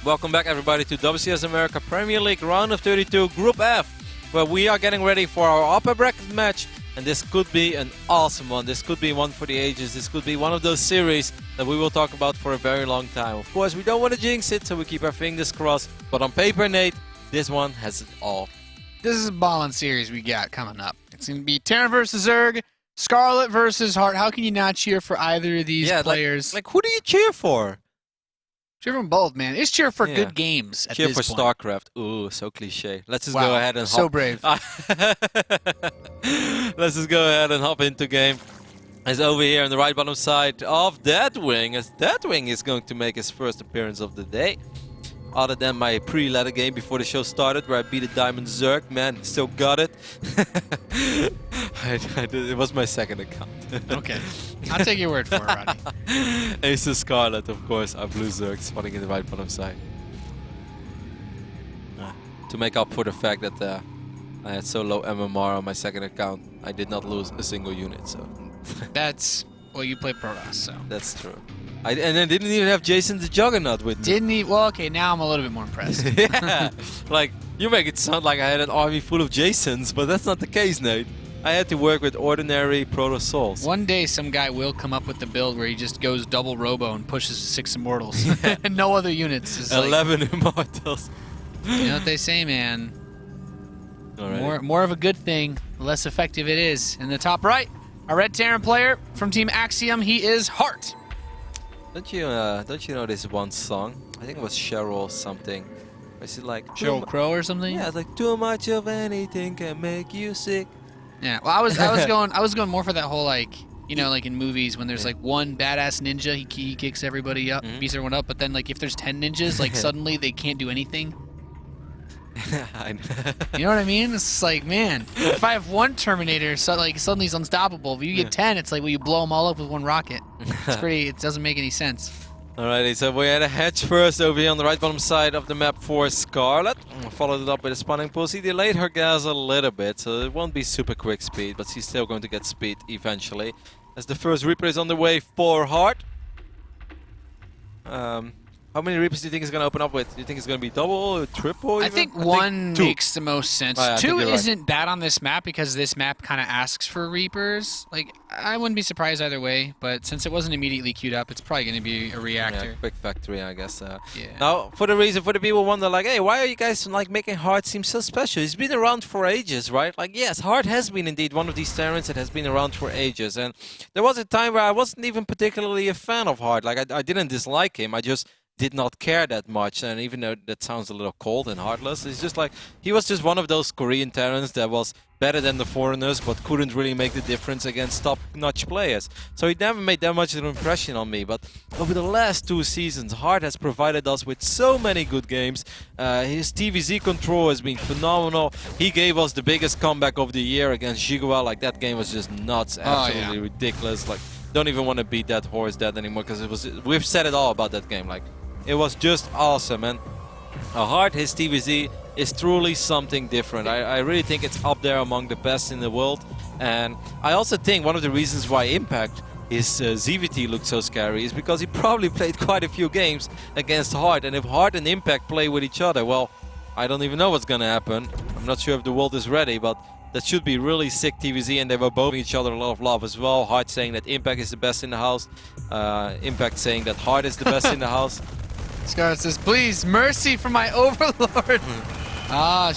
Welcome back, everybody, to WCS America Premier League Round of 32 Group F, where we are getting ready for our upper bracket match. And this could be an awesome one. This could be one for the ages. This could be one of those series that we will talk about for a very long time. Of course, we don't want to jinx it, so we keep our fingers crossed. But on paper, Nate, this one has it all. This is a ballin' series we got coming up. It's going to be Terran versus Zerg, Scarlett versus Hart. How can you not cheer for either of these players? Like, who do you cheer for? Cheer for both, man. It's cheer for good games at cheer this for point. StarCraft. Ooh, so cliche. Let's just go ahead and so brave. Let's just go ahead and hop into game. As over here on the right bottom side of Deadwing, as Deadwing is going to make his first appearance of the day. Other than my pre-ladder game before the show started, where I beat a Diamond Zerg. Man, still got it. It was my second account. Okay. I'll take your word for it, Roddy. Ace of Scarlett, of course, our blue Zerg spawning in the right bottom side. To make up for the fact that I had so low MMR on my second account, I did not lose a single unit, so... That's... Well, you play Protoss, so... That's true. And I didn't even have Jason the Juggernaut with me. Didn't he? Well, okay, now I'm a little bit more impressed. Yeah, like, you make it sound like I had an army full of Jasons, but that's not the case, Nate. I had to work with ordinary Protoss souls. One day, some guy will come up with the build where he just goes double Robo and pushes 6 Immortals. And no other units. It's 11 Immortals. You know what they say, man. Alrighty. More of a good thing, the less effective it is. In the top right, our red Terran player from Team Axiom, he is Hart. Don't you know this one song? I think it was Cheryl something. Is it like Cheryl Crow or something? Yeah, it's like too much of anything can make you sick. Yeah, well, I was going more for that whole, like, you know, like in movies when there's like one badass ninja, he kicks everybody up, beats everyone up, but then like if there's 10 ninjas, like suddenly they can't do anything. You know what I mean? It's like, man, if I have one Terminator, so like suddenly he's unstoppable. If you get 10, it's like, well, you blow them all up with one rocket. It's pretty. It doesn't make any sense. Alrighty, so we had a hedge first over here on the right bottom side of the map for Scarlett. Followed it up with a spawning pulse. He delayed her gas a little bit, so it won't be super quick speed, but she's still going to get speed eventually. As the first Reaper is on the way for Hart. How many Reapers do you think is going to open up with? Do you think it's going to be double or triple? I think one makes the most sense. Oh, yeah, 2 isn't bad on this map because this map kind of asks for Reapers. Like, I wouldn't be surprised either way, but since it wasn't immediately queued up, it's probably going to be a reactor. Yeah, quick factory, I guess. Yeah. Now, for the people wonder, like, hey, why are you guys like making Hart seem so special? He's been around for ages, right? Like, yes, Hart has been indeed one of these Terrans that has been around for ages. And there was a time where I wasn't even particularly a fan of Hart. Like, I didn't dislike him. I just did not care that much, and even though that sounds a little cold and heartless, it's just like he was just one of those Korean Terrans that was better than the foreigners but couldn't really make the difference against top-notch players. So he never made that much of an impression on me, but over the last 2 seasons, Hart has provided us with so many good games. His TVZ control has been phenomenal. He gave us the biggest comeback of the year against Jigua. Like, that game was just nuts, absolutely ridiculous. Like, don't even want to beat that horse dead anymore because we've said it all about that game. Like, it was just awesome, and Hart, his TVZ, is truly something different. I really think it's up there among the best in the world, and I also think one of the reasons why Impact, his ZvT looked so scary is because he probably played quite a few games against Hart, and if Hart and Impact play with each other, well, I don't even know what's gonna happen. I'm not sure if the world is ready, but that should be really sick TVZ, and they were both giving each other a lot of love as well. Hart saying that Impact is the best in the house, Impact saying that Hart is the best in the house. Scarlett says, please, mercy for my overlord.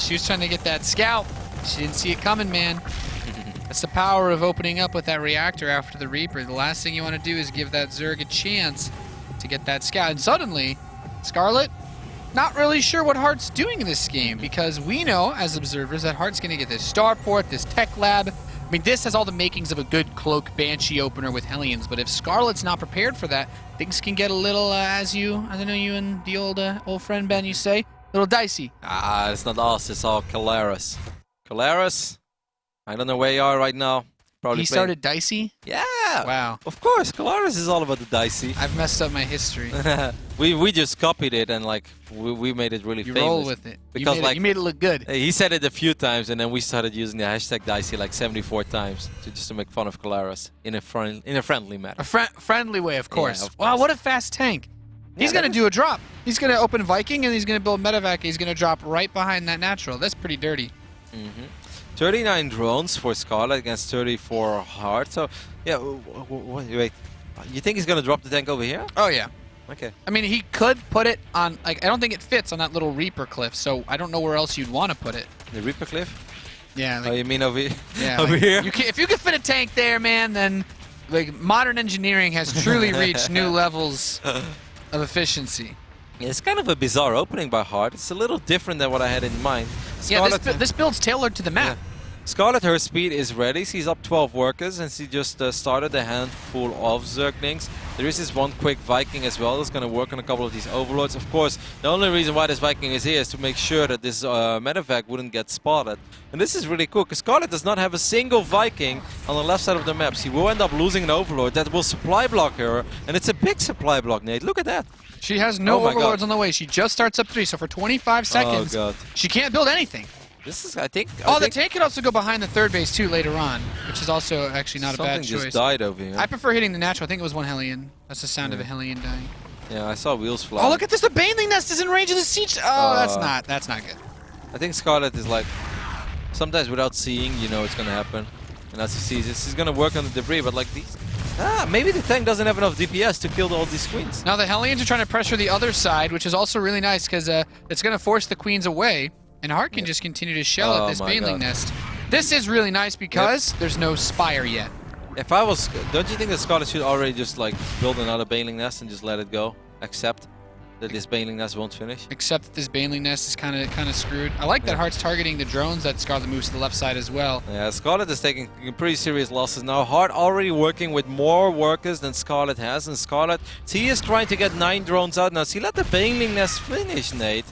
She was trying to get that scout. She didn't see it coming, man. That's the power of opening up with that reactor after the Reaper. The last thing you want to do is give that Zerg a chance to get that scout. And suddenly, Scarlett, not really sure what Hart's doing in this game, because we know, as observers, that Hart's going to get this starport, this tech lab. I mean, this has all the makings of a good Cloak Banshee opener with Hellions, but if Scarlett's not prepared for that, things can get a little, as I know you and the old friend Ben, you say, a little dicey. It's not us, it's all Calaris. Calaris, I don't know where you are right now. Probably he started dicey? Yeah. Wow. Of course, Calaris is all about the dicey. I've messed up my history. we just copied it and like we made it really famous. You roll with it. Because you made it look good. He said it a few times, and then we started using the hashtag dicey like 74 times just to make fun of Calaris in a friendly manner. A friendly way, of course. Yeah, of course. Wow, what a fast tank. He's going to do a drop. He's going to open Viking, and he's going to build Medevac. He's going to drop right behind that natural. That's pretty dirty. 39 drones for Scarlett against 34 Heart. So, yeah, wait. You think he's going to drop the tank over here? Oh, yeah. Okay. I mean, he could put it on, like, I don't think it fits on that little Reaper cliff, so I don't know where else you'd want to put it. The Reaper cliff? Yeah. Like, Oh, you mean over here? yeah, over like, here? if you could fit a tank there, man, then like modern engineering has truly reached new levels of efficiency. Yeah, it's kind of a bizarre opening by Heart. It's a little different than what I had in mind. Yeah, this build's tailored to the map. Yeah. Scarlett, her speed is ready. She's up 12 workers, and she just started a handful of Zerglings. There is this one quick Viking as well that's going to work on a couple of these Overlords. Of course, the only reason why this Viking is here is to make sure that this Medevac wouldn't get spotted. And this is really cool, because Scarlett does not have a single Viking on the left side of the map. She will end up losing an Overlord that will supply block her, and it's a big supply block, Nate. Look at that. She has no Oh my Overlords God. on the way. She just starts up 3, so for 25 seconds, God. she can't build anything. This is, I think... The tank could also go behind the third base, too, later on, which is also actually not a bad something choice. just died over here. I prefer hitting the natural. I think it was one Hellion. That's the sound of a Hellion dying. Yeah, I saw wheels fly. Oh, look at this. The Baneling Nest is in range of the siege. Oh, that's not good. I think Scarlett is like, sometimes without seeing, you know it's going to happen. And as she sees it, she's going to work on the debris, but like these... maybe the tank doesn't have enough DPS to kill all these queens. Now the Hellions are trying to pressure the other side, which is also really nice because it's going to force the queens away. And Hart can just continue to shell at this Baneling Nest. This is really nice because there's no Spire yet. If I was... Don't you think that Scarlett should already just like build another Baneling Nest and just let it go? Accept that this Baneling Nest won't finish? Except that this Baneling Nest is kind of screwed. I like that Hart's targeting the drones that Scarlet moves to the left side as well. Yeah, Scarlett is taking pretty serious losses now. Hart already working with more workers than Scarlett has. And Scarlett, she is trying to get 9 drones out now. She let the Baneling Nest finish, Nate.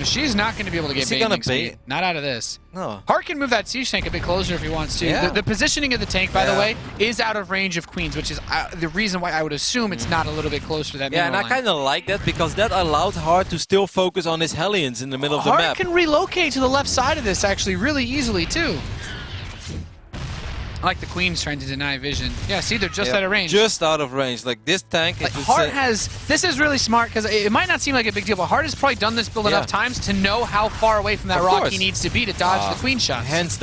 She's not going to be able to get Baneling speed. Not out of this. No. Hart can move that siege tank a bit closer if he wants to. Yeah. The positioning of the tank, by the way, is out of range of queens, which is the reason why I would assume it's not a little bit closer to that Yeah, and I kind of like that because that allowed Hart to still focus on his Hellions in the middle of the map. Hart can relocate to the left side of this actually really easily too. I like the queens trying to deny vision. Yeah, see, they're just out of range. Just out of range. Like this tank. Like Hart has. This is really smart because it might not seem like a big deal, but Hart has probably done this build enough times to know how far away from that rock he needs to be to dodge the queen shots. Hands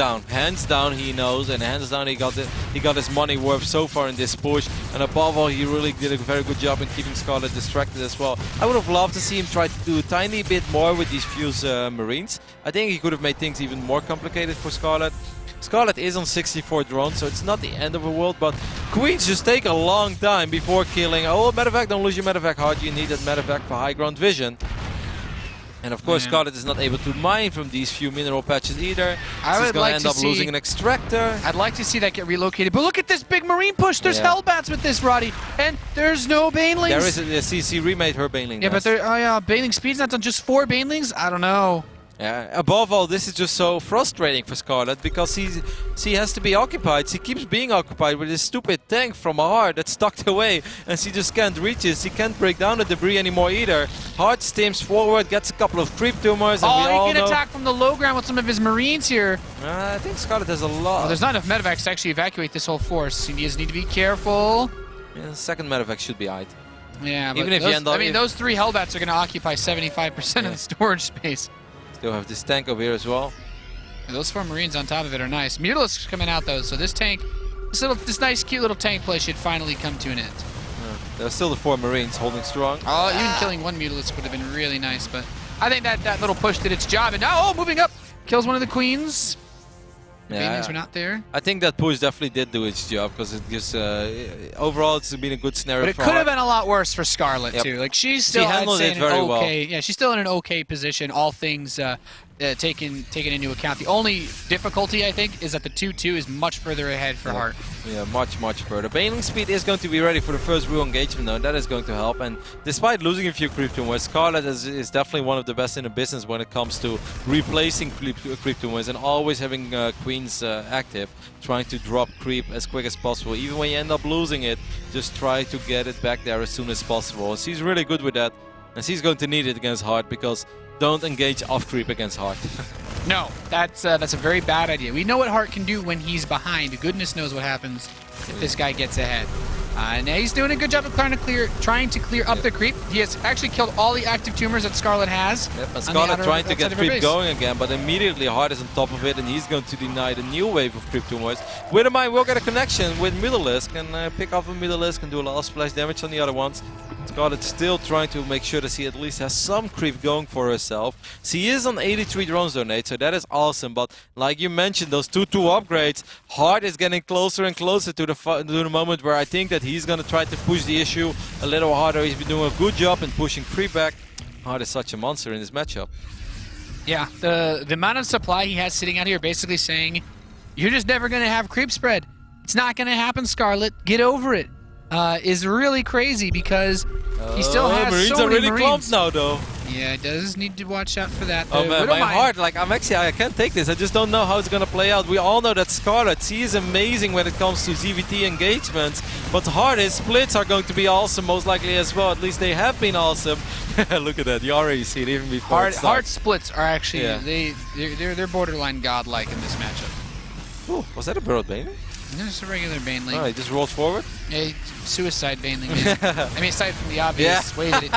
down, he knows, and hands down, he got his money worth so far in this push. And above all, he really did a very good job in keeping Scarlett distracted as well. I would have loved to see him try to do a tiny bit more with these Fuse Marines. I think he could have made things even more complicated for Scarlett. Scarlett is on 64 drones, so it's not the end of the world, but queens just take a long time before killing. Oh, Medevac, don't lose your Medevac hard. You need that Medevac for high ground vision. And of course, Scarlett is not able to mine from these few mineral patches either. She's going to end up losing an extractor. I'd like to see that get relocated, but look at this big marine push. There's Hellbats with this, Roddy, and there's no Banelings. There is a CC remade her Baneling. Yeah, but there. Oh yeah, Baneling speed's not on just 4 Banelings. I don't know. Yeah, above all, this is just so frustrating for Scarlett because she has to be occupied. She keeps being occupied with this stupid tank from Hart that's tucked away, and she just can't reach it. She can't break down the debris anymore either. Hart steams forward, gets a couple of creep tumors, and we all he can attack from the low ground with some of his marines here. I think Scarlett has a lot. Well, there's not enough medevacs to actually evacuate this whole force. You just need to be careful. Yeah, the second medevac should be eyed. Yeah, but even if you end up, those 3 Hellbats are going to occupy 75% of the storage space. Still have this tank over here as well. Those 4 Marines on top of it are nice. Mutalisks coming out though, so this tank, this nice, cute little tank play should finally come to an end. There are still the 4 Marines holding strong. Oh, even killing 1 Mutalisk would have been really nice, but I think that little push did its job. And now, moving up, kills one of the queens. The Banelings were not there. I think that push definitely did do its job because it gives. Overall, it's been a good scenario. But it could have been a lot worse for Scarlett too. Like she handled it very well. Yeah, she's still in an okay position. All things taken into account. The only difficulty I think is that the 2-2 is much further ahead for Hart. Yeah, much further. Baneling speed is going to be ready for the first real engagement though. That is going to help. And despite losing a few creep tumors, Scarlett is definitely one of the best in the business when it comes to replacing creep tumors and always having queens active, trying to drop creep as quick as possible. Even when you end up losing it, just try to get it back there as soon as possible. And she's really good with that. And she's going to need it against Hart because don't engage off creep against Hart. No, that's a very bad idea. We know what Hart can do when he's behind. Goodness knows what happens if this guy gets ahead. And he's doing a good job of trying to clear up the creep. He has actually killed all the active tumors that Scarlett has. Yep, and Scarlett trying to get creep going again, but immediately Hart is on top of it, and he's going to deny the new wave of creep tumors. Widowmine will get a connection with Middleisk and pick off a Middleisk and do a lot of splash damage on the other ones. Scarlett still trying to make sure that she at least has some creep going for herself. She is on 83 drones though, Nate, so that is awesome. But like you mentioned, those 2-2 upgrades, Hart is getting closer and closer to the moment where I think that he's going to try to push the issue a little harder. He's been doing a good job in pushing creep back. Hart is such a monster in this matchup. Yeah, the amount of supply he has sitting out here basically saying, you're just never going to have creep spread. It's not going to happen, Scarlett. Get over it. Is really crazy because he still has Marines so are many really clumped now, though. Yeah, it does need to watch out for that. Oh man, my heart, like I can't take this. I just don't know how it's gonna play out. We all know that Scarlett, she is amazing when it comes to ZvT engagements, but Hart, his splits are going to be awesome most likely as well. At least they have been awesome. Look at that, you already see it even before Hart splits are actually, they're borderline godlike in this matchup. Ooh, was that a bird baneling? No, just a regular baneling. Oh, he just rolled forward? Yeah, suicide baneling. I mean, aside from the obvious way that it,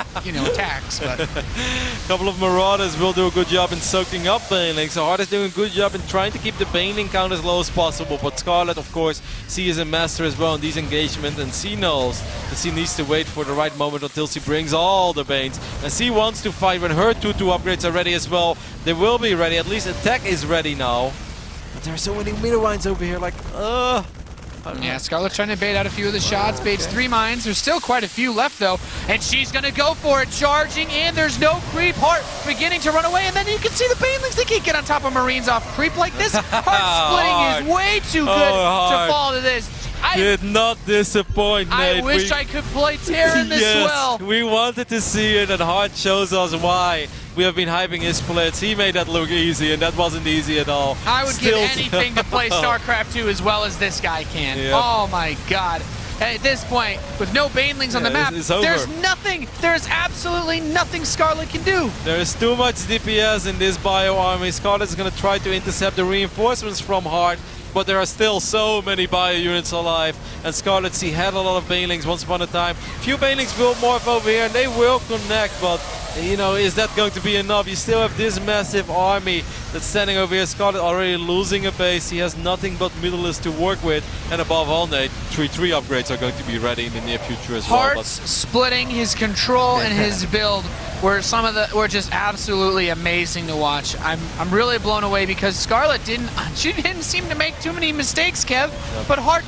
attacks, but... A couple of Marauders will do a good job in soaking up baneling. So Hart is doing a good job in trying to keep the baneling count as low as possible. But Scarlett, of course, she is a master as well in these engagements, and she knows that she needs to wait for the right moment until she brings all the banes. And she wants to fight when her 2-2 upgrades are ready as well. They will be ready. At least attack is ready now. But there are so many middle lines over here, like, Yeah, Scarlett's trying to bait out a few of the shots, baits 3 mines. There's still quite a few left, though, and she's going to go for it, charging in. There's no creep. Hart beginning to run away, and then you can see the banelings. They can't get on top of Marines off creep like this. Hart splitting is way too good to fall to this. Did not disappoint, Nate. I wish I could play Terran this well. We wanted to see it, and Hart shows us why. We have been hyping his splits. He made that look easy, and that wasn't easy at all. I would give anything to play StarCraft 2 as well as this guy can. Yep. Oh my god. At this point, with no banelings on the map, there's nothing, there's absolutely nothing Scarlett can do. There is too much DPS in this bio army. Scarlett's going to try to intercept the reinforcements from Hart, but there are still so many bio units alive. And Scarlett, she had a lot of banelings once upon a time. Few banelings will morph over here, and they will connect, but is that going to be enough? You still have this massive army that's standing over here. Scarlett already losing a base. He has nothing but Middleisk to work with. And above all, Nate, 3-3 upgrades are going to be ready in the near future as well. Hart's splitting, his control and his build were were just absolutely amazing to watch. I'm really blown away because Scarlett didn't seem to make too many mistakes, Kev. Yep. But Hart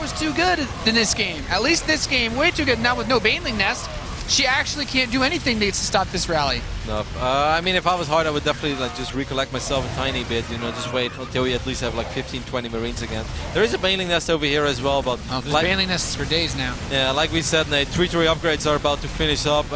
was too good in this game. At least this game, way too good. Now with no baneling nest, she actually can't do anything to stop this rally. No, I mean, if I was Hart, I would definitely just recollect myself a tiny bit, just wait until we at least have like 15-20 Marines again. There is a baneling nest over here as well, but... Oh, there's baneling nests for days now. Yeah, like we said, Nate, 3-3 upgrades are about to finish up.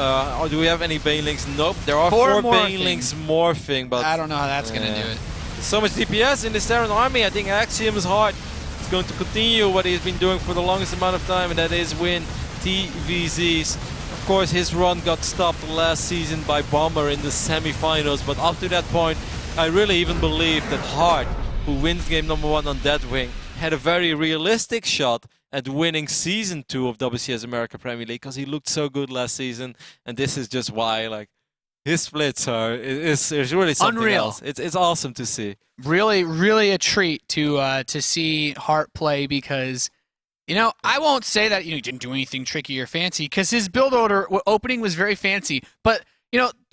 Do we have any banelings? Nope, there are 4 banelings morphing, but... I don't know how that's going to do it. So much DPS in this Terran army. I think Axiom's Hart is going to continue what he's been doing for the longest amount of time, and that is win TVZs. Of course, his run got stopped last season by Bomber in the semi-finals, but up to that point, I really even believe that Hart, who wins game number 1 on Deathwing, had a very realistic shot at winning Season 2 of WCS America Premier League, because he looked so good last season, and this is just why, like, his splits it's really something unreal. Else. It's awesome to see. Really, really a treat to see Hart play because... I won't say that he didn't do anything tricky or fancy because his build order opening was very fancy. But,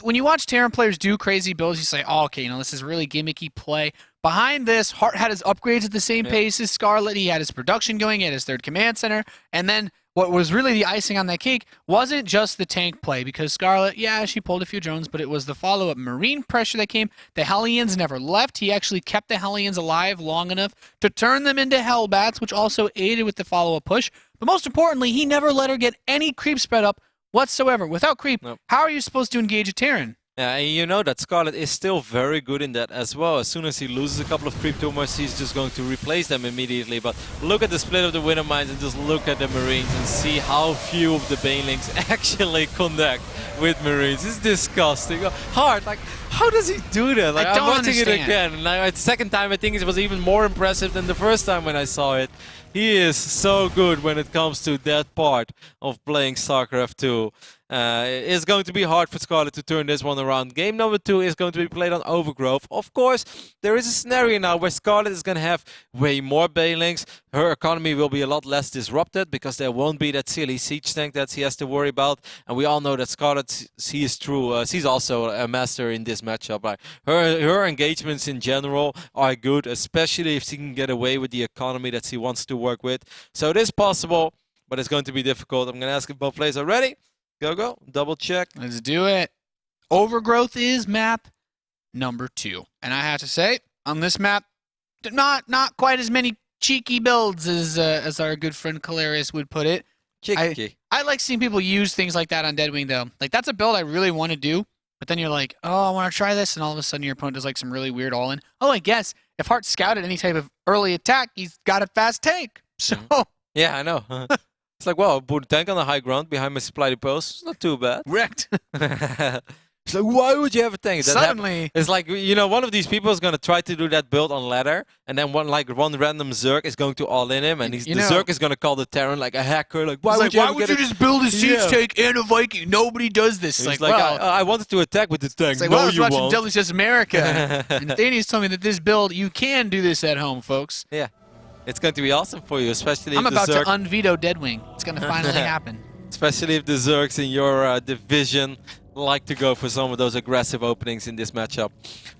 when you watch Terran players do crazy builds, you say, oh, okay, this is really gimmicky play. Behind this, Hart had his upgrades at the same pace as Scarlett. He had his production going, he had his 3rd command center. And then what was really the icing on that cake wasn't just the tank play, because Scarlett, yeah, she pulled a few drones, but it was the follow-up Marine pressure that came. The Hellions never left. He actually kept the Hellions alive long enough to turn them into Hellbats, which also aided with the follow-up push. But most importantly, he never let her get any creep spread up whatsoever. Without creep, how are you supposed to engage a Terran? Yeah, and you know that Scarlett is still very good in that as well. As soon as he loses a couple of creep tumors, he's just going to replace them immediately. But look at the split of the winter mines and just look at the Marines and see how few of the Banelings actually connect with Marines. It's disgusting. Hard, like, how does he do that? Like, I don't I'm watching it understand. again. And now, the second time, I think it was even more impressive than the first time when I saw it. He is so good when it comes to that part of playing StarCraft 2. It's going to be hard for Scarlett to turn this one around. Game number 2 is going to be played on Overgrowth. Of course, there is a scenario now where Scarlett is going to have way more Banelings. Her economy will be a lot less disrupted because there won't be that silly siege tank that she has to worry about. And we all know that Scarlett, she is true. She's also a master in this matchup. Like, her engagements in general are good, especially if she can get away with the economy that she wants to work with. So it is possible, but it's going to be difficult. I'm going to ask if both players are ready. Go. Double check. Let's do it. Overgrowth is map number 2. And I have to say, on this map, not quite as many cheeky builds as our good friend Calarius would put it. Cheeky. I like seeing people use things like that on Deadwing, though. Like, that's a build I really want to do, but then you're like, oh, I want to try this, and all of a sudden your opponent does like some really weird all-in. Oh, I guess if Hart scouted any type of early attack, he's got a fast tank. So Yeah, I know. It's like, well, put a tank on the high ground behind my supply post. It's not too bad. wrecked. It's like, why would you have a tank? Suddenly. It's like, you know, one of these people is going to try to do that build on ladder, and then one random Zerg is going to all in him, and the Zerg is going to call the Terran like a hacker. Like, why would you just build a siege tank and a Viking? Nobody does this. It's Like, like, well, I wanted to attack with the tank. it's like, No, well, I was you watching won't. WCS America, and Daniel's told me that this build, you can do this at home, folks. Yeah. It's going to be awesome for you, especially I'm if the about to Zerg... unveto Deadwing. It's going to finally happen. Especially if the Zergs in your division like to go for some of those aggressive openings in this matchup.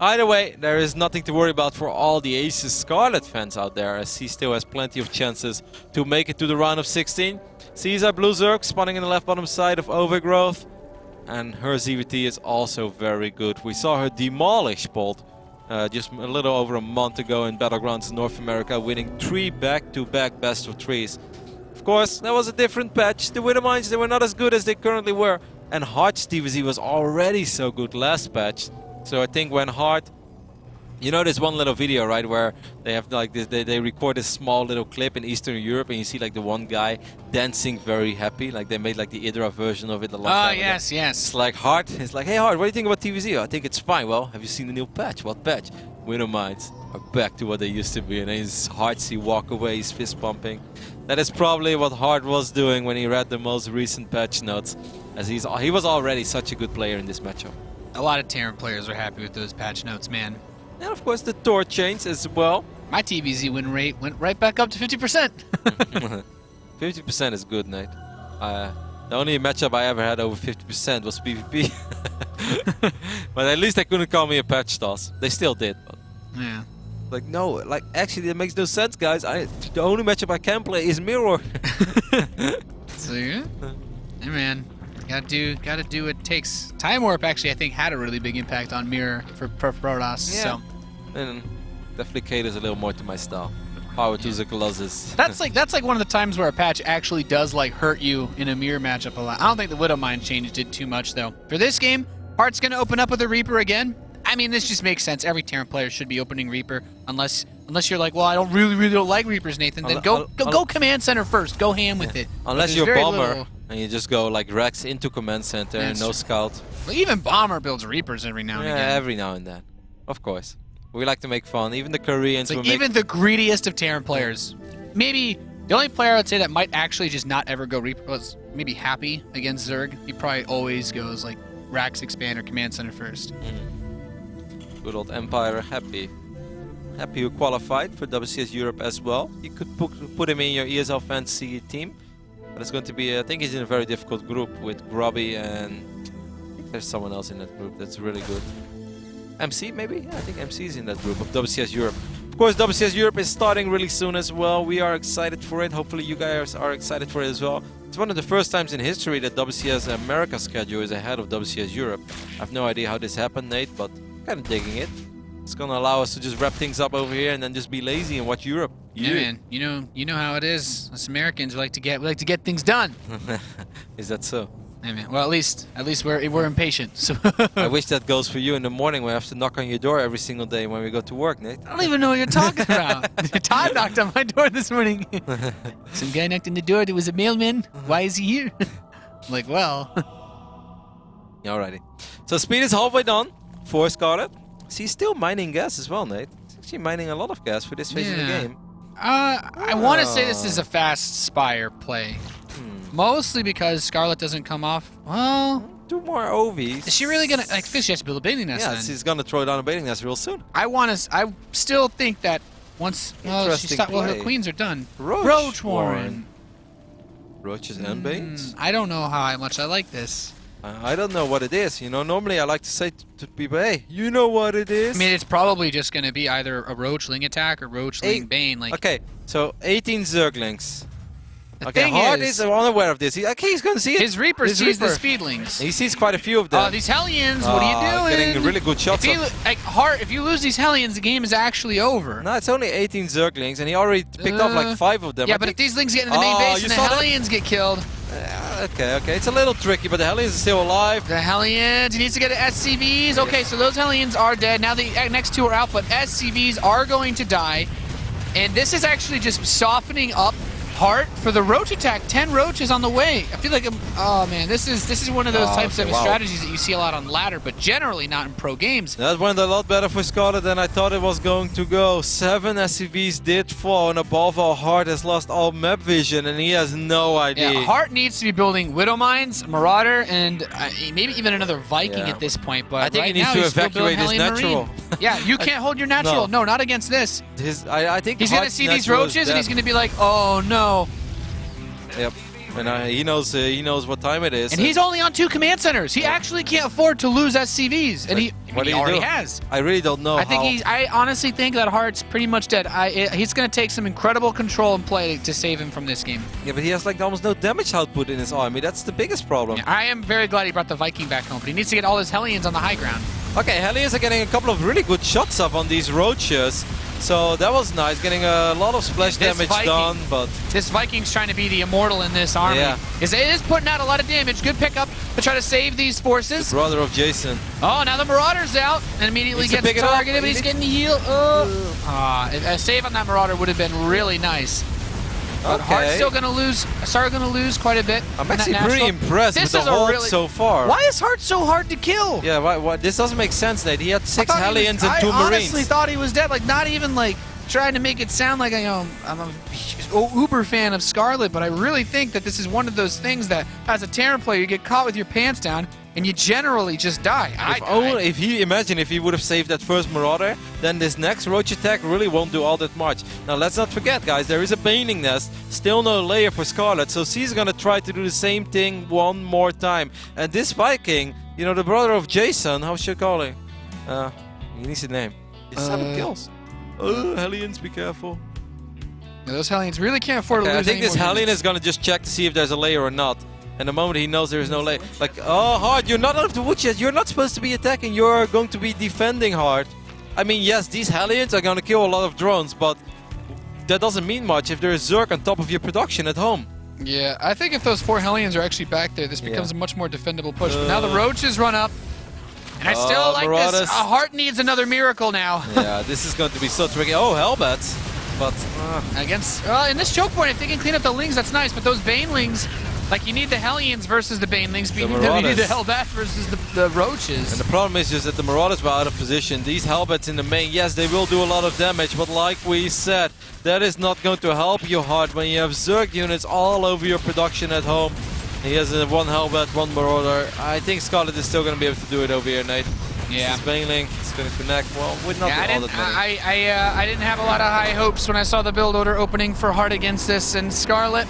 Either way, there is nothing to worry about for all the Aces Scarlett fans out there, as he still has plenty of chances to make it to the round of 16. Caesar Blue Zerg spawning in the left bottom side of Overgrowth. And her ZvT is also very good. We saw her demolish Bolt just a little over a month ago in Battlegrounds North America, winning 3 back-to-back best of 3s. Of course, that was a different patch. The Winter Mines, they were not as good as they currently were. And Hart's DVZ was already so good last patch. So I think when Hart... You know this one little video, right, where they have like this, they record a small little clip in Eastern Europe, and you see like the one guy dancing very happy, like they made like the Idra version of it a long time ago. Yes. It's like Hart. It's like, hey Hart, what do you think about TVZ? I think it's fine. Well, have you seen the new patch? What patch? Winter Mines are back to what they used to be, and his Hart see walk away, he's fist pumping. That is probably what Hart was doing when he read the most recent patch notes, as he was already such a good player in this matchup. A lot of Terran players are happy with those patch notes, man. And of course the Tor chains as well. My TVZ win rate went right back up to 50%. 50% is good, Nate. The only matchup I ever had over 50% was PvP. But at least they couldn't call me a patch toss. They still did. But Yeah. like, no, like, actually that makes no sense, guys. The only matchup I can play is Mirror. So, yeah. Hey, man. Gotta do what it takes. Time Warp actually, I think, had a really big impact on Mirror for Protoss. Yeah. So And definitely caters a little more to my style. Power to the Colossus. that's like one of the times where a patch actually does like hurt you in a Mirror matchup a lot. I don't think the Widow Mine change did too much though. For this game, Heart's gonna open up with a Reaper again. I mean, this just makes sense. Every Terran player should be opening Reaper, unless you're like, well, I don't really don't like Reapers, Nathan. Then go Command Center first. Go ham with it. Unless you're Bomber and you just go like Rex into Command Center and no Scout. Well, even Bomber builds Reapers every now and again. Yeah, every now and then. Of course. We like to make fun. Even the Koreans It's like even the greediest of Terran players. Maybe the only player I would say that might actually just not ever go Reaper was maybe Happy against Zerg. He probably always goes like Rax Expand or Command Center first. Good old Empire Happy. Happy who qualified for WCS Europe as well. You could put him in your ESL Fantasy team. But it's going to be, I think he's in a very difficult group with Grubby, and I think there's someone else in that group that's really good. MC maybe? Yeah, I think MC is in that group of WCS Europe. Of course, WCS Europe is starting really soon as well. We are excited for it. Hopefully you guys are excited for it as well. It's one of the first times in history that WCS America schedule is ahead of WCS Europe. I have no idea how this happened, Nate, but kind of digging it. It's gonna allow us to just wrap things up over here and then just be lazy and watch Europe. Yeah, man. You know how it is. Us Americans we like to get things done. Is that so? Hey, man. Well, at least we're impatient. So I wish that goes for you in the morning when I have to knock on your door every single day when we go to work, Nate. I don't even know what you're talking about. Todd knocked on my door this morning. Some guy knocked on the door. There was a mailman. Why is he here? I'm like, well. Alrighty. So speed is halfway done for Scarlett. She's still mining gas as well, Nate. She's actually mining a lot of gas for this phase of the game. I want to say this is a fast Spire play. Mostly because Scarlett doesn't come off. Well, 2 more OVs. is she really gonna like Fish has to build a baiting nest? Yeah, then. she's gonna throw down a baiting nest real soon. I still think that once Interesting her play. queens are done. Roach Warren. Roaches and baits. I don't know how much I like this. I don't know what it is. You know, normally I like to say to people, hey, you know what it is? I mean, it's probably just gonna be either a Roach Ling attack or Roach Ling Bane. Like, okay, so 18 Zerglings. the Okay, thing Hard is, is unaware of this. He's gonna see it. his Reaper His sees the Reaper. Speedlings. He sees quite a few of them. Oh, these Hellions! What are you doing? Getting really good shots. If you lose these Hellions, the game is actually over. No, it's only 18 Zerglings, and he already picked off like 5 of them. Yeah, I but if think- these Lings get in the main base you and the saw that? Hellions get killed, okay, it's a little tricky, but the Hellions are still alive. the Hellions, he needs to get to SCVs. Okay, so those Hellions are dead. Now the next 2 are out, but SCVs are going to die. And this is actually just softening up Heart for the Roach attack. 10 Roaches on the way. I feel like, oh man, this is one of those types of strategies that you see a lot on ladder, but generally not in pro games. That went a lot better for Scarlett than I thought it was going to go. 7 SCVs did fall, and above all, Hart has lost all map vision, and he has no idea. Yeah, Hart needs to be building Widow Mines, Marauder, and maybe even another Viking at this point. But I think right he needs now, to he's still evacuate his building Hellion natural. Marine. Yeah, you can't hold your natural. No, not against this. I think He's going to Hart's see these natural is Roaches, and dead. he's going to be like, oh no. Yep. And he knows what time it is. And he's only on 2 command centers. He actually can't afford to lose SCVs, and he already has. I really don't know. I honestly think that Hart's pretty much dead. He's going to take some incredible control and play to save him from this game. Yeah, but he has like almost no damage output in his army. That's the biggest problem. Yeah, I am very glad he brought the Viking back home, but he needs to get all his Hellions on the high ground. Okay, Hellions are getting a couple of really good shots up on these Roaches. So that was nice, getting a lot of splash damage done, but... This Viking's trying to be the immortal in this army. Yeah. It is putting out a lot of damage. Good pickup to try to save these forces. The brother of Jason. Oh, now the Marauder's out and immediately Needs to gets pick it up. targeted, but he's getting the heal. A save on that Marauder would have been really nice. But Hart's still going to lose. Star's going to lose quite a bit. I'm actually pretty impressed with the hold so far. Why is Hart so hard to kill? Yeah, why? This doesn't make sense, Nate. He had 6 Hellions and 2 I Marines. honestly thought he was dead. Like, not even like trying to make it sound like I'm a uber fan of Scarlett, but I really think that this is one of those things that as a Terran player, you get caught with your pants down and you generally just die. Imagine if he would have saved that first Marauder, then this next Roach attack really won't do all that much. Now let's not forget, guys, there is a Baning Nest, still no layer for Scarlett, so she's gonna try to do the same thing one more time. And this Viking, you know, the brother of Jason, how should I call him? He needs a name. He's 7 kills. Hellions, be careful. Yeah, those Hellions really can't afford to lose. I think this Hellion is gonna just check to see if there's a layer or not. And the moment he knows there is no layer, like, oh, Hard, you're not out of the woods yet. You're not supposed to be attacking. You're going to be defending, Hard. I mean, yes, these Hellions are gonna kill a lot of drones, but that doesn't mean much if there is Zerg on top of your production at home. Yeah, I think if those 4 Hellions are actually back there, this becomes a much more defendable push. But now the Roaches run up. And I still like Marauders. this. Hart needs another miracle now. Yeah, this is going to be so tricky. Oh, Hellbats. But in this choke point, if they can clean up the Lings, that's nice. But those Banelings, like you need the Hellions versus the Banelings, but you need the Hellbats versus the Roaches. And the problem is just that the Marauders were out of position. These Hellbats in the main, yes, they will do a lot of damage, but like we said, that is not going to help you hard when you have Zerg units all over your production at home. He has 1 Hellbat, 1 Marauder. I think Scarlett is still going to be able to do it over here, Nate. Yeah. This Baneling is going to connect. Well, with not all that many. I didn't have a lot of high hopes when I saw the build order opening for Hart against this, and Scarlett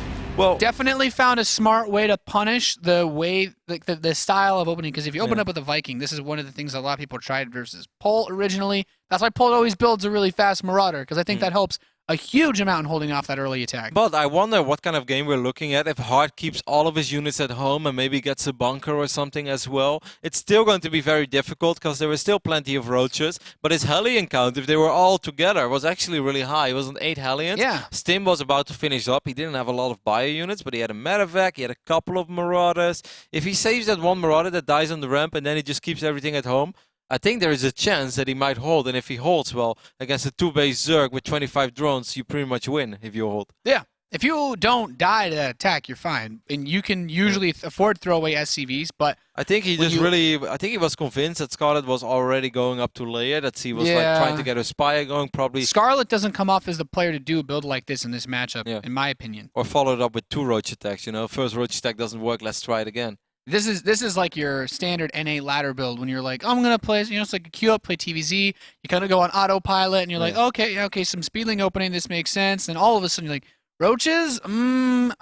definitely found a smart way to punish the style of opening. Because if you open up with a Viking, this is one of the things a lot of people tried versus Pole originally. That's why Pole always builds a really fast Marauder, because I think that helps a huge amount in holding off that early attack. But I wonder what kind of game we're looking at. If Hart keeps all of his units at home and maybe gets a bunker or something as well, it's still going to be very difficult because there were still plenty of roaches. But his Hellion count, if they were all together, was actually really high. It wasn't 8 Hellions. Yeah. Stim was about to finish up. He didn't have a lot of bio units, but he had a medevac. He had a couple of Marauders. If he saves that one Marauder that dies on the ramp and then he just keeps everything at home, I think there is a chance that he might hold, and if he holds, well, against a 2-base Zerg with 25 drones, you pretty much win if you hold. Yeah. If you don't die to that attack, you're fine. And you can usually afford throwaway SCVs, but... I think he just I think he was convinced that Scarlett was already going up to layer, that he was like trying to get her Spire going, probably... Scarlett doesn't come off as the player to do a build like this in this matchup, in my opinion. Or followed up with 2 Roach attacks, you know? First Roach attack doesn't work, let's try it again. This is like your standard NA ladder build when you're like, oh, I'm going to play, you know, it's like a queue up, play TVZ. You kind of go on autopilot and you're like, okay, some speedling opening, this makes sense. And all of a sudden you're like, roaches? Well,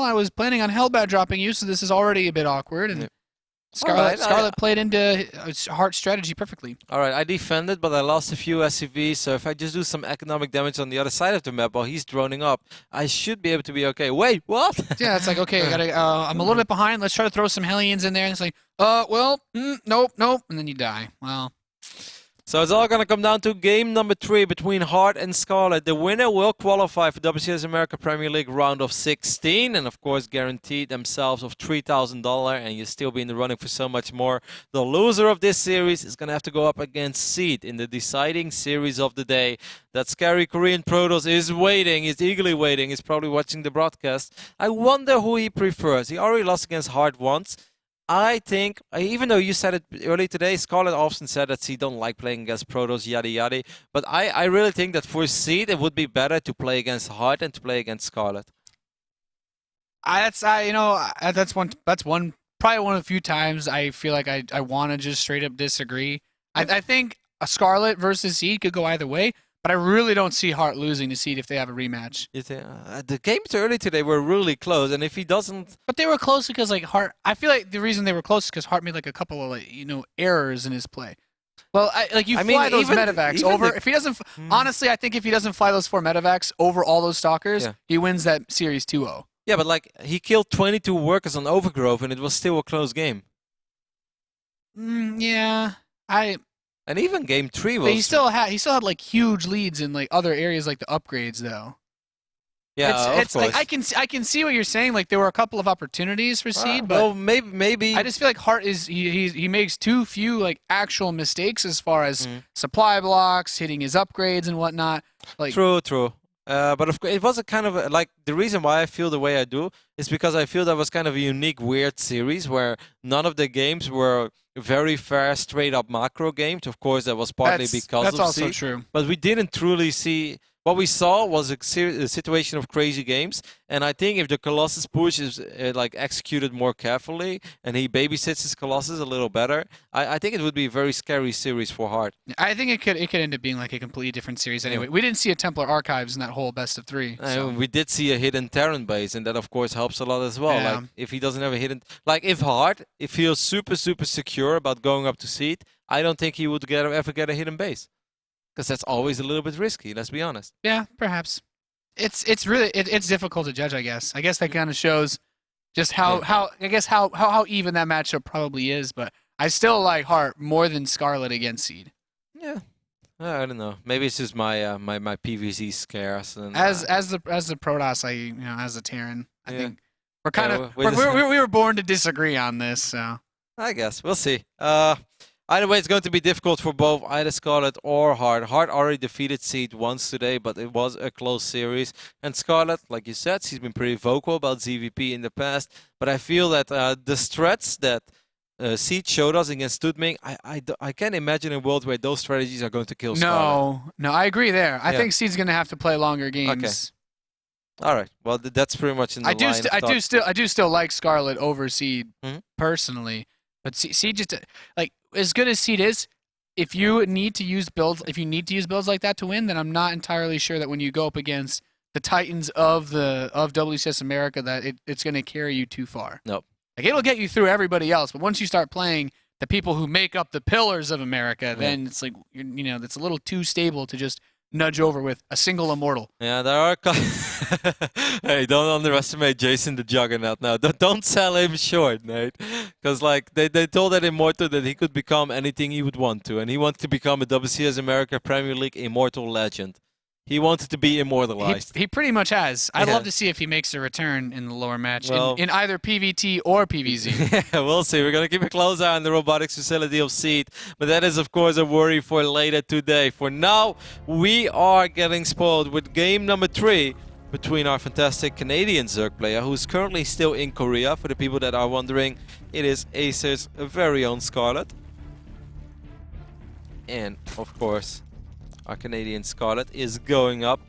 I was planning on Hellbat dropping you, so this is already a bit awkward. And Scarlett played into Hart's strategy perfectly. All right, I defended, but I lost a few SCVs, so if I just do some economic damage on the other side of the map while he's droning up, I should be able to be okay. Wait, what? Yeah, it's like, okay, I'm a little bit behind. Let's try to throw some Hellions in there. And it's like, nope. And then you die. Well... So it's all going to come down to game number 3 between Hart and Scarlett. The winner will qualify for WCS America Premier League round of 16 and, of course, guarantee themselves of $3,000 and you'll still be in the running for so much more. The loser of this series is going to have to go up against Seed in the deciding series of the day. That scary Korean Protoss is waiting. He's eagerly waiting. He's probably watching the broadcast. I wonder who he prefers. He already lost against Hart once. I think, even though you said it early today, Scarlett often said that she don't like playing against Protoss, yada yada. But I really think that for Seed, it would be better to play against Hart than to play against Scarlett. That's one probably one of the few times I feel like I want to just straight up disagree. I think a Scarlett versus Seed could go either way. But I really don't see Hart losing to Seed if they have a rematch. You think, the games early today were really close, and if he doesn't... But they were close because, like, Hart... I feel like the reason they were close is because Hart made, like, a couple of, like, errors in his play. Well, fly those medevacs over... If he doesn't... Honestly, I think if he doesn't fly those 4 medevacs over all those stalkers, he wins that series 2-0. Yeah, but, like, he killed 22 workers on Overgrowth, and it was still a close game. Yeah, And even game 3 was... But he still had like huge leads in like other areas like the upgrades though. Yeah, it's like I can see what you're saying. Like there were a couple of opportunities for Seed, but well, maybe I just feel like Hart is he makes too few like actual mistakes as far as supply blocks, hitting his upgrades and whatnot. Like true. But of course, it was a kind of like the reason why I feel the way I do is because I feel that was kind of a unique, weird series where none of the games were very fair, straight-up macro games. Of course, that was partly because that's of also Seed, true. but we didn't truly see. What we saw was a situation of crazy games, and I think if the Colossus push is like executed more carefully and he babysits his Colossus a little better, I think it would be a very scary series for Hart. I think it could end up being like a completely different series anyway. Yeah. We didn't see a Templar Archives in that whole best of 3. So. We did see a hidden Terran base, and that of course helps a lot as well. Yeah. Like if he doesn't have a hidden, like if Hart feels super secure about going up to Seed, I don't think he would ever get a hidden base. Because that's always a little bit risky, let's be honest. Yeah, perhaps. It's really difficult to judge, I guess. I guess that kind of shows just how even that matchup probably is, but I still like Hart more than Scarlett against Seed. Yeah. I don't know. Maybe it's just my my PVZ scares. And, as the Protoss, as a Terran, I think we're kind of we were born to disagree on this. So I guess we'll see. Either way, it's going to be difficult for both either Scarlett or Hart. Hart already defeated Seed once today, but it was a close series. And Scarlett, like you said, she's been pretty vocal about ZvP in the past. But I feel that the threats that Seed showed us against Studming, I can't imagine a world where those strategies are going to kill Scarlett. No, I agree there. I think Seed's going to have to play longer games. Okay. All right. Well, that's pretty much in the line I do still like Scarlett over Seed personally. But Seed just like as good as Seed is, if you need to use builds like that to win, then I'm not entirely sure that when you go up against the Titans of WCS America that it's going to carry you too far. Nope. Like it'll get you through everybody else, but once you start playing the people who make up the pillars of America, then it's like it's a little too stable to just nudge over with a single immortal. Yeah, there are. Hey, don't underestimate Jason the Juggernaut now. Don't sell him short, Nate. Because like they told that Immortal that he could become anything he would want to, and he wanted to become a WCS America Premier League Immortal Legend. He wanted to be immortalized. He pretty much has. I'd Yeah. love to see if he makes a return in the lower match, Well- in either PVT or PVZ. Yeah, we'll see. We're going to keep a close eye on the robotics facility of Seed. But that is, of course, a worry for later today. For now, we are getting spoiled with game number 3 between our fantastic Canadian Zerg player, who's currently still in Korea. For the people that are wondering, it is Acer's very own Scarlett. And, of course, our Canadian Scarlett is going up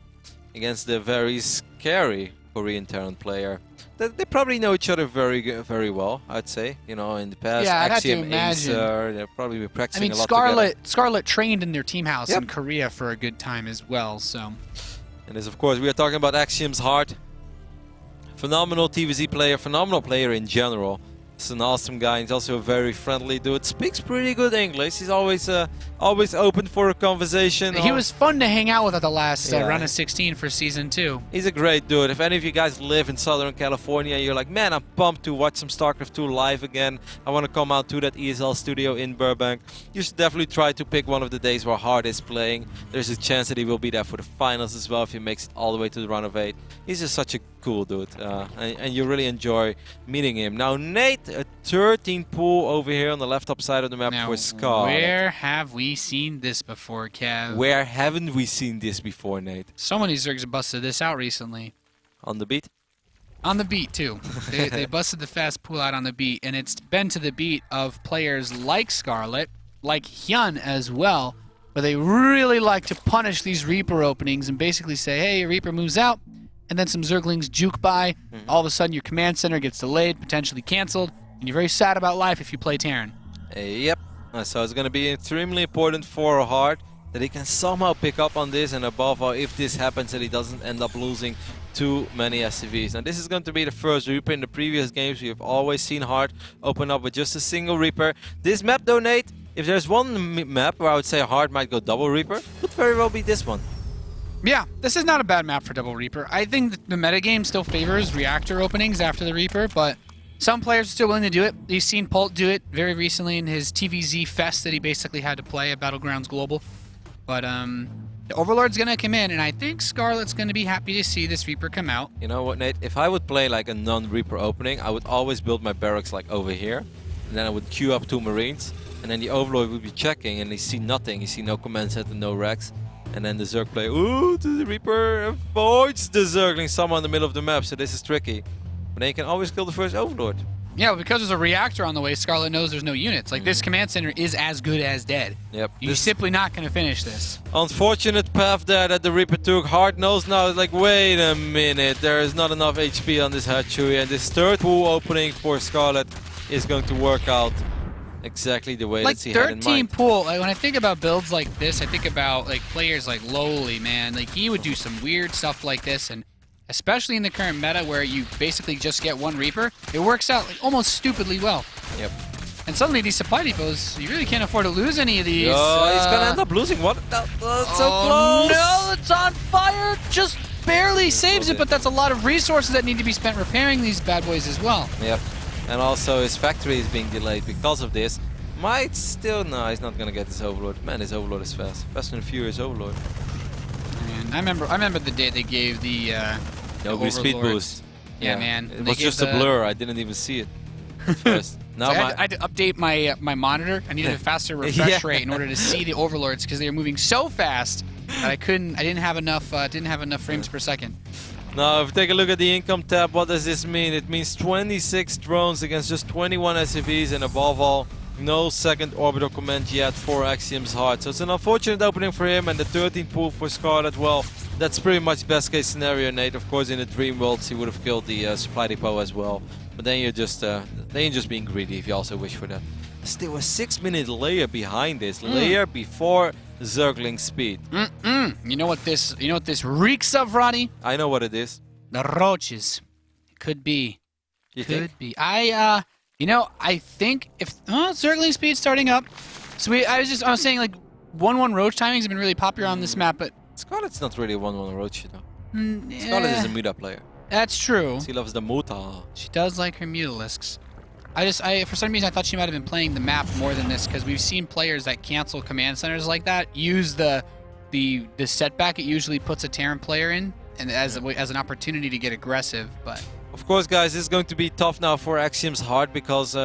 against the very scary Korean talent player. They probably know each other very well, I'd say. You know, in the past, Yeah, I'd have to Axiom, imagine. Acer, they'll probably be I practicing mean, a lot together. Scarlett trained in their team house Yep. in Korea for a good time as well, so... And this, of course, we are talking about Axiom's Heart. Phenomenal TVZ player, phenomenal player in general. He's an awesome guy. He's also a very friendly dude. Speaks pretty good English. He's always open for a conversation. He was fun to hang out with at the last Yeah. round of 16 for Season 2. He's a great dude. If any of you guys live in Southern California, you're like, man, I'm pumped to watch some StarCraft 2 live again. I want to come out to that ESL studio in Burbank. You should definitely try to pick one of the days where Hart is playing. There's a chance that he will be there for the finals as well if he makes it all the way to the round of 8. He's just such a cool dude, and you really enjoy meeting him. Now, Nate, a 13 pool over here on the left top side of the map Now, for Scarlett. where have we seen this before, Kev? Where haven't we seen this before, Nate? So many Zergs have busted this out recently. On the beat? On the beat, too. They busted the fast pool out on the beat, and it's been to the beat of players like Scarlett, like Hyun as well, where they really like to punish these Reaper openings and basically say, hey, your Reaper moves out, and then some Zerglings juke by. All of a sudden, your command center gets delayed, potentially canceled, and you're very sad about life if you play Terran. Yep. So it's going to be extremely important for Hart that he can somehow pick up on this, and above all, if this happens, that he doesn't end up losing too many SCVs. Now, this is going to be the first Reaper. In the previous games, we have always seen Hart open up with just a single Reaper. This map, though, Nate, if there's one map where I would say Hart might go double Reaper, could very well be this one. Yeah, this is not a bad map for Double Reaper. I think the metagame still favors reactor openings after the Reaper, but some players are still willing to do it. You've seen Pult do it very recently in his TVZ Fest that he basically had to play at Battlegrounds Global. But the Overlord's going to come in, and I think Scarlett's going to be happy to see this Reaper come out. You know what, Nate? If I would play like a non-Reaper opening, I would always build my barracks like over here, and then I would queue up 2 Marines, and then the Overlord would be checking, and he see nothing. He see no command center, no Rex. And then the Zerg player, ooh, the Reaper avoids the Zergling somewhere in the middle of the map, so this is tricky. But then you can always kill the first Overlord. Yeah, well, because there's a reactor on the way, Scarlett knows there's no units. Like, this command center is as good as dead. Yep. You're simply not going to finish this. Unfortunate path there that the Reaper took. Hart knows now, like, wait a minute, there is not enough HP on this Hatsui, and this third pool opening for Scarlett is going to work out exactly the way Like that he had in 13 mind. pool, like when I think about builds like this, I think about like players like Lowly, man. Like he would do some weird stuff like this, and especially in the current meta where you basically just get one Reaper, it works out like almost stupidly well. Yep. And suddenly these supply depots, you really can't afford to lose any of these. Oh, he's gonna end up losing one. That's so close. No, it's on fire. Just barely saves it, but that's a lot of resources that need to be spent repairing these bad boys as well. Yep. And also his factory is being delayed because of this. Might still, no, he's not gonna get this Overlord. Man, his Overlord is fast. Fast and Furious Overlord. And I remember the day they gave the No, speed Overlords. boost. Yeah, man. It They was gave just a the- blur. I didn't even see it at first. Now So I had to update my monitor. I needed a faster refresh Yeah. rate in order to see the Overlords because they were moving so fast that I didn't have enough frames per second. Now, if we take a look at the income tab, what does this mean? It means 26 drones against just 21 SCVs, and above all, no second orbital command yet for Axiom's Heart. So it's an unfortunate opening for him, and the 13 pool for Scarlett, well, that's pretty much best case scenario, Nate. Of course, in the dream world, he would have killed the supply depot as well. But then you're just being greedy if you also wish for that. Still a 6-minute layer behind this. Layer before Zergling speed. You know what this reeks of, Roddy? I know what it is. The roaches. It could be. You Could think? be. I think if Zergling speed starting up. So I was saying like 1-1 roach timings have been really popular on this map, but Scarlett's not really a 1-1 Orochi though. Yeah, Scarlett is a Muda player. that's true. She loves the Muta. She does like her Mutalisks. For some reason, I thought she might have been playing the map more than this, because we've seen players that cancel command centers like that use the setback it usually puts a Terran player in, and as an opportunity to get aggressive. But Of course, guys, this is going to be tough now for Axiom's Heart because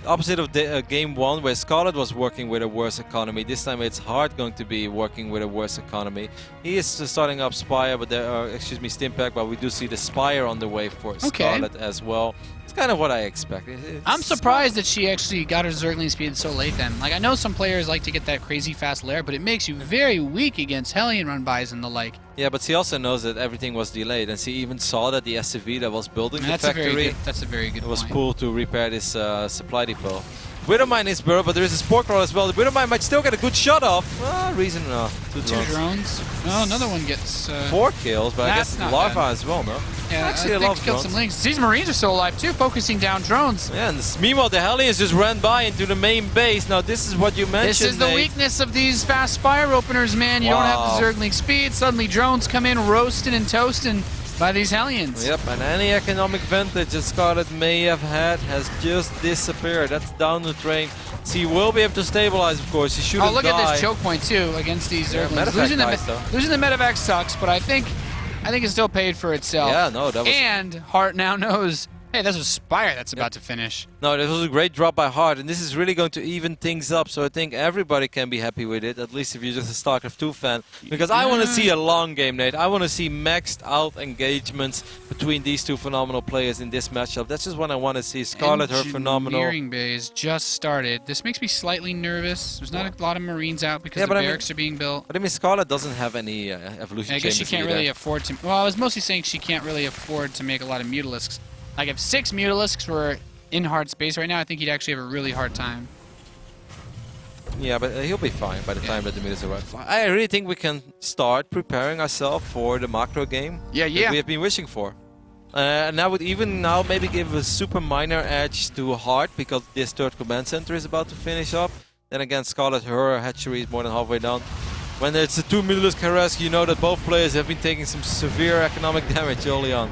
opposite of game 1, where Scarlett was working with a worse economy, this time it's Heart going to be working with a worse economy. He is starting up Spire, but Stimpack, but we do see the Spire on the way for Scarlett as well. It's kind of what I expected. I'm surprised that she actually got her Zergling speed so late then. Like, I know some players like to get that crazy fast lair, but it makes you very weak against Hellion run-bys and the like. Yeah, but she also knows that everything was delayed, and she even saw that the SCV that was building the factory that's a very good point. was pulled to repair this supply depot. Widowmine is burned, but there is a Spore Crawler as well. The Widowmine might still get a good shot off. Reason enough. Two drones. Oh, another one gets... 4 kills, but I guess Larva as well, no? Yeah, actually, I think killed some links. These Marines are still alive too, focusing down drones. Yeah, and meanwhile, the Hellions just ran by into the main base. Now, this is what you mentioned, This is the weakness of these fast Spire openers, man. You don't have the Zergling speed. Suddenly, drones come in roasting and toasting by these Hellions. Yep, and any economic advantage that Scarlett may have had has just disappeared. That's down the drain. She will be able to stabilize, of course. She shouldn't look at this choke point too against these Zerglings. Losing the medevac sucks, but I think it still paid for itself. Yeah, no, that was... And Heart now knows, hey, there's a Spire that's about to finish. No, this was a great drop by Heart, and this is really going to even things up, so I think everybody can be happy with it, at least if you're just a StarCraft 2 fan. Because I want to see a long game, Nate. I want to see maxed out engagements between these two phenomenal players in this matchup. That's just what I want to see. Scarlett, her phenomenal. Engineering base just started. This makes me slightly nervous. There's not a lot of Marines out because the barracks are being built. But I mean, Scarlett doesn't have any evolution. I guess she can't really afford to... Well, I was mostly saying she can't really afford to make a lot of Mutalisks. Like, if 6 Mutalisks were in hard space right now, I think he'd actually have a really hard time. Yeah, but he'll be fine by the time that the Mutas arrive. I really think we can start preparing ourselves for the macro game that we have been wishing for. And I would even now maybe give a super minor edge to Heart because this third command center is about to finish up. Then again, Scarlett, her hatchery is more than halfway done. When it's a 2 Mutalisk harass, you know that both players have been taking some severe economic damage early on.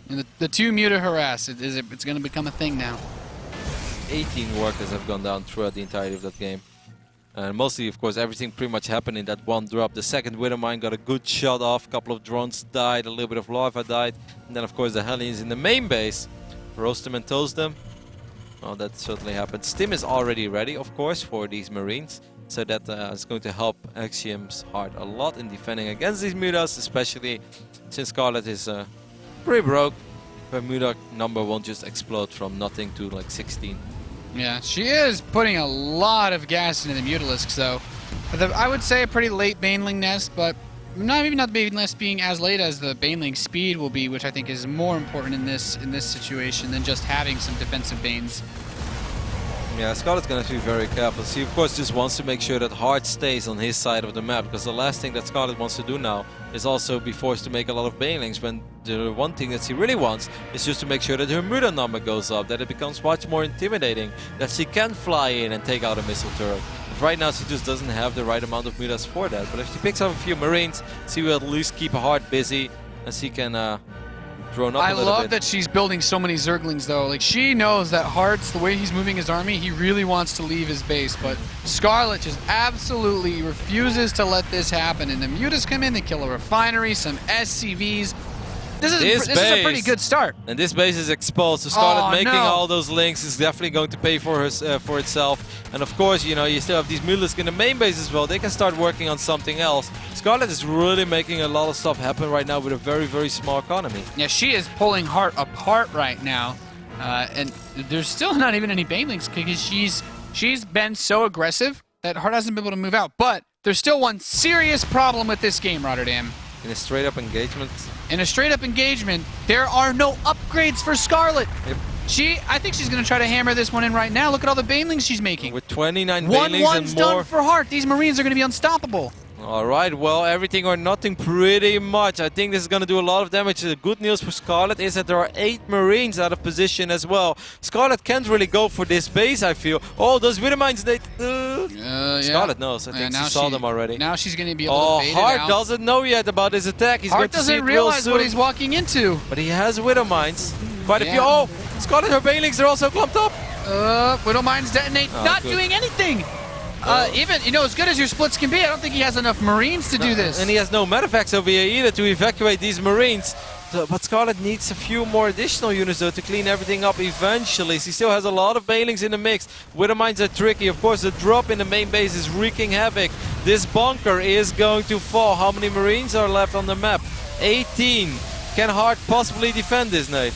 And the 2 Muta harass, it's going to become a thing now. 18 workers have gone down throughout the entirety of that game. And mostly, of course, everything pretty much happened in that one drop. The second Widowmine got a good shot off, a couple of drones died, a little bit of Larva died. And then, of course, the Hellions in the main base roast them and toast them. Oh, that certainly happened. Stim is already ready, of course, for these Marines. So that is going to help Axiom's Heart a lot in defending against these Mutas, especially since Scarlett is... pretty broke. Her Muta number won't just explode from nothing to like 16. Yeah, she is putting a lot of gas into the Mutalisks though. I would say a pretty late Baneling nest, but maybe not the Baneling nest being as late as the Baneling speed will be, which I think is more important in this situation than just having some defensive Banes. Yeah, Scarlett's going to be very careful. She, of course, just wants to make sure that Heart stays on his side of the map, because the last thing that Scarlett wants to do now is also be forced to make a lot of Banelings, when the one thing that she really wants is just to make sure that her Muta number goes up, that it becomes much more intimidating, that she can fly in and take out a missile turret. But right now, she just doesn't have the right amount of Mutas for that. But if she picks up a few Marines, she will at least keep Heart busy, and she can... I love that she's building so many Zerglings, though. Like, she knows that Heart's, the way he's moving his army, he really wants to leave his base. But Scarlett just absolutely refuses to let this happen. And the Mutas come in, they kill a refinery, some SCVs. This is a pretty good start. And this base is exposed, so Scarlett making all those links is definitely going to pay for for itself. And of course, you know, you still have these Mutalisks in the main base as well. They can start working on something else. Scarlett is really making a lot of stuff happen right now with a very, very small economy. Yeah, she is pulling Heart apart right now. And there's still not even any Banelings because she's been so aggressive that Heart hasn't been able to move out. But there's still one serious problem with this game, Rotterdam. In a straight-up engagement? In a straight-up engagement, there are no upgrades for Scarlett. Yep. I think she's going to try to hammer this one in right now. Look at all the Banelings she's making. With 29 Banelings and more. Done for Heart. These Marines are going to be unstoppable. All right, well, everything or nothing pretty much. I think this is going to do a lot of damage. The good news for Scarlett is that there are 8 Marines out of position as well. Scarlett can't really go for this base, I feel. Oh, those Widowmines, they... Scarlett knows. I think she saw them already. Now she's going to be able to bait Hart it out. doesn't know yet about his attack. He's going to see it real soon. Hart doesn't realize what he's walking into. But he has Widowmines. Quite a few. Oh, Scarlett, her Banelings are also clumped up. Widowmines detonate. Not doing anything. Even, as good as your splits can be, I don't think he has enough Marines to do this. And he has no medavacs over here either to evacuate these Marines. But Scarlett needs a few more additional units though to clean everything up eventually. She still has a lot of Banelings in the mix. Widowmines are tricky. Of course, the drop in the main base is wreaking havoc. This bunker is going to fall. How many Marines are left on the map? 18. Can Hart possibly defend this, Nate?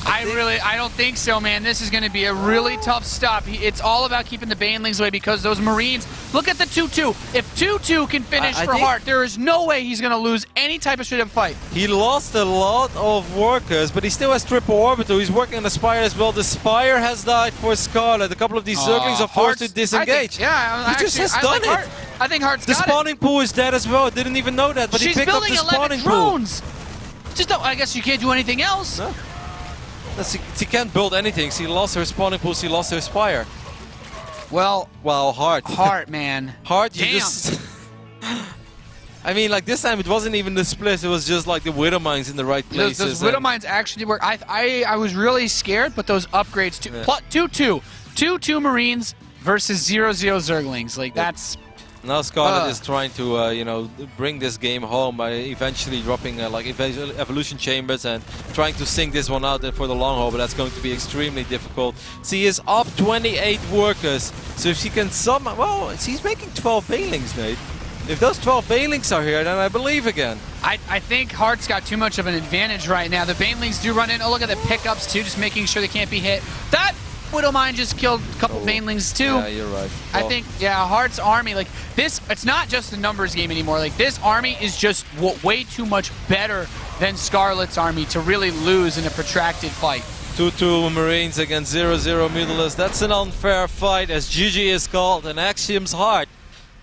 I don't think so, man. This is going to be a really tough stop. It's all about keeping the Banelings away because those Marines, look at the 2-2. If 2-2 can finish for Hart, there is no way he's going to lose any type of straight-up fight. He lost a lot of workers, but he still has triple orbital. He's working on the Spire as well. The Spire has died for Scarlett. A couple of these Zerglings are forced to disengage. He just has done it. I think Hart's got it. The spawning pool is dead as well. I didn't even know that, but he picked up the spawning pool. She's building 11 drones. I guess you can't do anything else. No. She can't build anything. She lost her spawning pool. She lost her Spire. Well, Hart. Hart, man. Hart, you just... I mean, like, this time it wasn't even the split. It was just, like, the Widowmines in the right places. Those Widowmines actually work. I was really scared, but those upgrades... 2-2. 2-2 Marines versus 0-0 Zerglings. Like, that's... Now Scarlett is trying to, bring this game home by eventually dropping evolution chambers and trying to sink this one out for the long haul, but that's going to be extremely difficult. She is up 28 workers, so if she can somehow... Well, she's making 12 Banelings, Nate. If those 12 Banelings are here, then I believe again. I think Hart's got too much of an advantage right now. The Banelings do run in. Oh, look at the pickups, too, just making sure they can't be hit. That Widowmine just killed a couple Banelings too. Yeah, you're right. I think, Hart's army, like this, it's not just a numbers game anymore. Like this army is just way too much better than Scarlett's army to really lose in a protracted fight. 2-2 Marines against 0-0 Mutalists. That's an unfair fight, as GG is called, and Axiom's Hart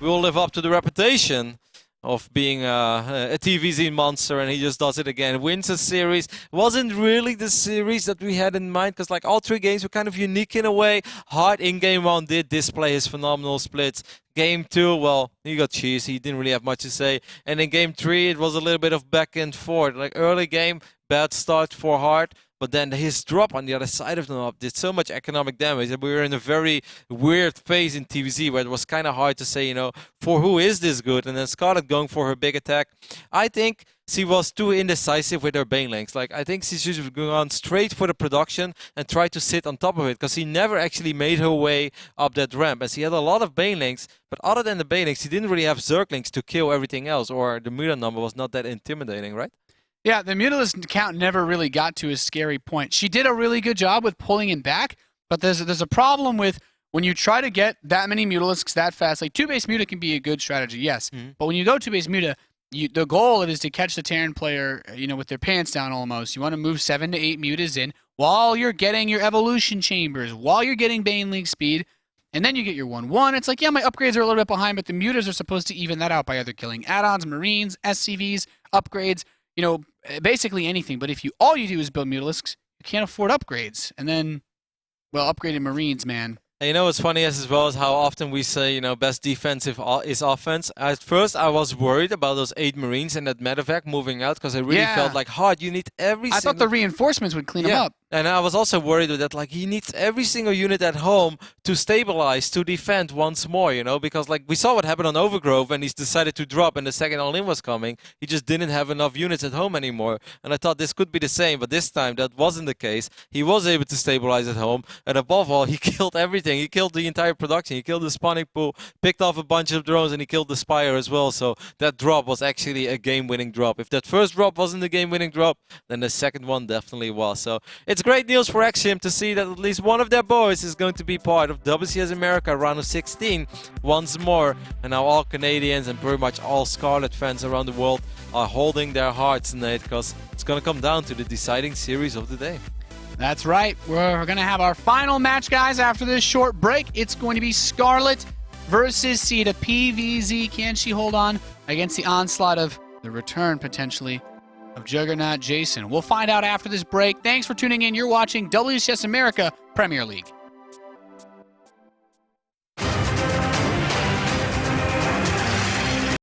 will live up to the reputation of being a TVZ monster, and he just does it again. Wins a series. Wasn't really the series that we had in mind, because like all 3 games were kind of unique in a way. Hart in game 1 did display his phenomenal splits. Game 2, well, he got cheese. He didn't really have much to say. And in game 3, it was a little bit of back and forth. Like early game, bad start for Hart. But then his drop on the other side of the map did so much economic damage that we were in a very weird phase in TVZ where it was kind of hard to say, for who is this good? And then Scarlett going for her big attack. I think she was too indecisive with her Banelings. Like, I think she should have gone straight for the production and tried to sit on top of it, because she never actually made her way up that ramp. And she had a lot of Banelings, but other than the Banelings, she didn't really have Zerglings to kill everything else, or the Muta number was not that intimidating, right? Yeah, the Mutalist count never really got to a scary point. She did a really good job with pulling him back, but there's a problem with when you try to get that many Mutalisks that fast. Like 2-base Muta can be a good strategy, yes, but when you go 2-base Muta, the goal is to catch the Terran player, with their pants down almost. You want to move 7 to 8 Mutas in while you're getting your evolution chambers, while you're getting Baneling speed, and then you get your 1-1. It's like, yeah, my upgrades are a little bit behind, but the Mutas are supposed to even that out by either killing add-ons, Marines, SCVs, upgrades, basically anything. But if all you do is build Mutalisks, you can't afford upgrades. And then, well, upgraded Marines, man. And what's funny as well is how often we say, best defensive is offense. At first, I was worried about those 8 Marines and that medevac moving out, because I really felt like, Hart, you need every I thought the reinforcements would clean them up. And I was also worried that, like, he needs every single unit at home to stabilize, to defend once more, because, like, we saw what happened on Overgrove when he's decided to drop and the second all-in was coming. He just didn't have enough units at home anymore. And I thought this could be the same, but this time that wasn't the case. He was able to stabilize at home, and above all, he killed everything. He killed the entire production. He killed the spawning pool, picked off a bunch of drones, and he killed the Spire as well. So that drop was actually a game-winning drop. If that first drop wasn't a game-winning drop, then the second one definitely was. So it's great news for Axiom to see that at least one of their boys is going to be part of WCS America round of 16 once more. And now all Canadians and pretty much all Scarlett fans around the world are holding their hearts, Nate, because it's going to come down to the deciding series of the day. That's right. We're going to have our final match, guys, after this short break. It's going to be Scarlett versus Sita. PVZ, can she hold on against the onslaught of the return, potentially, of Juggernaut Jason? We'll find out after this break. Thanks for tuning in. You're watching WCS America Premier League.